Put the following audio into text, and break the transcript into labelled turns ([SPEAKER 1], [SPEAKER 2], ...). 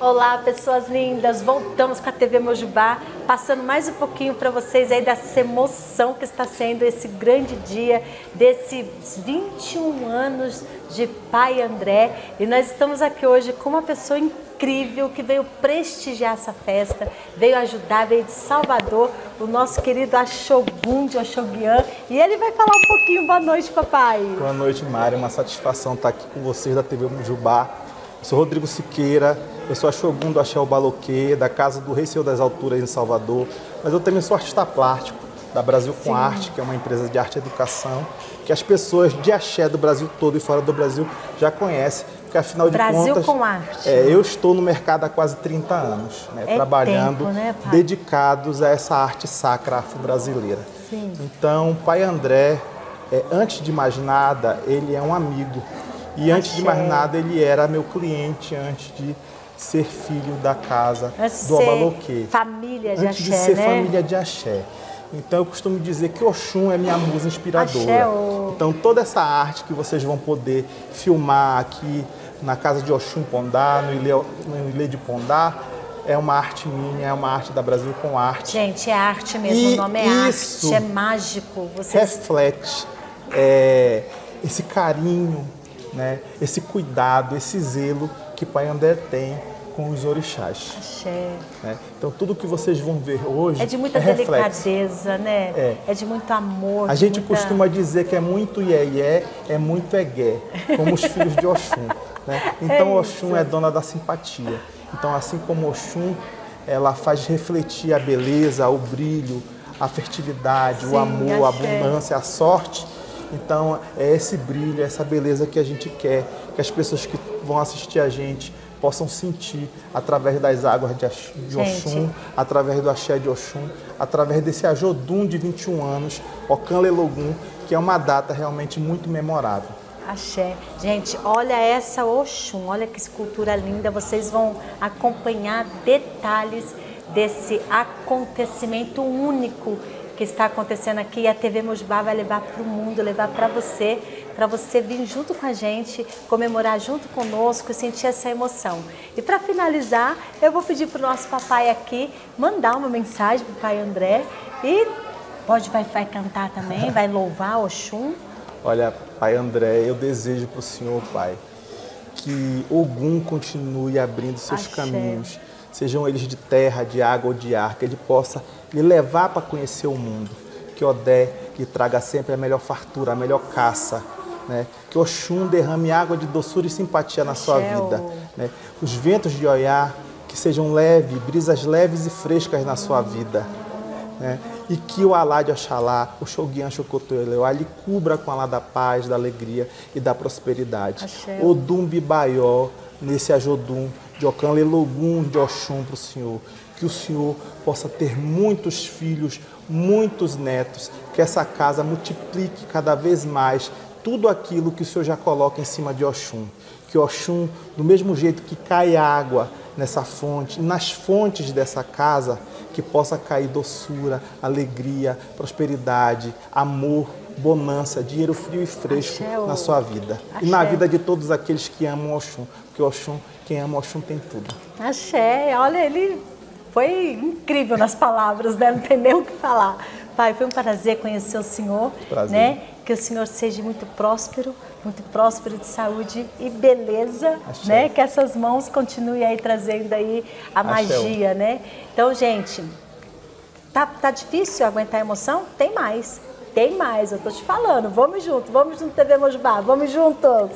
[SPEAKER 1] Olá, pessoas lindas, voltamos com a TV Mojubá, passando mais um pouquinho para vocês aí dessa emoção que está sendo esse grande dia, desses 21 anos de Pai André. E nós estamos aqui hoje com uma pessoa incrível que veio prestigiar essa festa, veio ajudar, veio de Salvador, o nosso querido Axogum de Oxoguian. E ele vai falar um pouquinho. Boa noite, papai.
[SPEAKER 2] Boa noite, Mari. É uma satisfação estar aqui com vocês da TV Mojubá. Eu sou Rodrigo Siqueira, eu sou Axogum do Axé Baloquê, da Casa do Rei Senhor das Alturas em Salvador, mas eu também sou artista plástico da Brasil com Arte, que é uma empresa de arte e educação, que as pessoas de axé do Brasil todo e fora do Brasil já conhecem, porque afinal de contas...
[SPEAKER 1] Brasil com Arte.
[SPEAKER 2] Eu estou no mercado há quase 30 anos, trabalhando,
[SPEAKER 1] tempo, né, pai?
[SPEAKER 2] dedicados a essa arte sacra afro-brasileira. Então, Pai André, antes de mais nada, ele é um amigo. E antes de mais nada, ele era meu cliente antes de ser filho da casa do Obaloquê.
[SPEAKER 1] Família de
[SPEAKER 2] antes
[SPEAKER 1] axé,
[SPEAKER 2] de ser
[SPEAKER 1] né?
[SPEAKER 2] família de axé. Então eu costumo dizer que Oxum é minha musa inspiradora.
[SPEAKER 1] Axé,
[SPEAKER 2] Então toda essa arte que vocês vão poder filmar aqui na casa de Oxum Pondá, no Ilê de Pondá, é uma arte minha, é uma arte da Brasil com Arte.
[SPEAKER 1] Gente, é arte mesmo, o nome é arte, é mágico.
[SPEAKER 2] Reflete esse carinho, né? Esse cuidado, esse zelo que Pai André tem com os orixás.
[SPEAKER 1] Axé.
[SPEAKER 2] Né? Então tudo que vocês vão ver hoje
[SPEAKER 1] é de muita delicadeza, né? É de muito amor.
[SPEAKER 2] A gente costuma dizer que é muito ié-ié, é muito egué, como os filhos de Oxum. Né? Então Oxum é dona da simpatia. Então assim como Oxum, ela faz refletir a beleza, o brilho, a fertilidade, o amor, a abundância, a sorte. Então é esse brilho, essa beleza que a gente quer, que as pessoas que vão assistir a gente possam sentir através das águas de Oxum, através do axé de Oxum, através desse Ajodum de 21 anos, Ocanlelogum, que é uma data realmente muito memorável.
[SPEAKER 1] Axé. Gente, olha essa Oxum, olha que escultura linda, vocês vão acompanhar detalhes desse acontecimento único que está acontecendo aqui, e a TV Mojubá vai levar para o mundo, levar para você vir junto com a gente, comemorar junto conosco e sentir essa emoção. E para finalizar, eu vou pedir para o nosso papai aqui mandar uma mensagem para o Pai André e vai cantar também, vai louvar Oxum.
[SPEAKER 2] Olha, Pai André, eu desejo para o Senhor, Pai, que Ogum continue abrindo seus caminhos, sejam eles de terra, de água ou de ar, que ele possa lhe levar para conhecer o mundo, que Odé lhe traga sempre a melhor fartura, a melhor caça, né? Que Oxum derrame água de doçura e simpatia na sua vida, né? Os ventos de Oiá que sejam leves, brisas leves e frescas na sua vida, né? E que o Alá de Oxalá, o Xoguian Xocotoeleuá, lhe cubra com a Alá da paz, da alegria e da prosperidade. Odum Bibaió, nesse Ajodum de Ocanlelogum de Oxum para o Senhor, que o Senhor possa ter muitos filhos, muitos netos, que essa casa multiplique cada vez mais tudo aquilo que o Senhor já coloca em cima de Oxum. Que Oxum, do mesmo jeito que cai água nessa fonte, nas fontes dessa casa, que possa cair doçura, alegria, prosperidade, amor, bonança, dinheiro frio e fresco na sua vida. E na vida de todos aqueles que amam Oxum, porque Oxum, quem ama Oxum tem tudo.
[SPEAKER 1] Axé, olha, ele foi incrível nas palavras, né? Não tem nem o que falar. Pai, foi um prazer conhecer o senhor, né? Que o senhor seja muito próspero de saúde e beleza, né? Que essas mãos continuem aí trazendo aí a magia, né? Então, gente, tá difícil aguentar a emoção? Tem mais, eu tô te falando. Vamos junto, TV Mojubá, vamos juntos!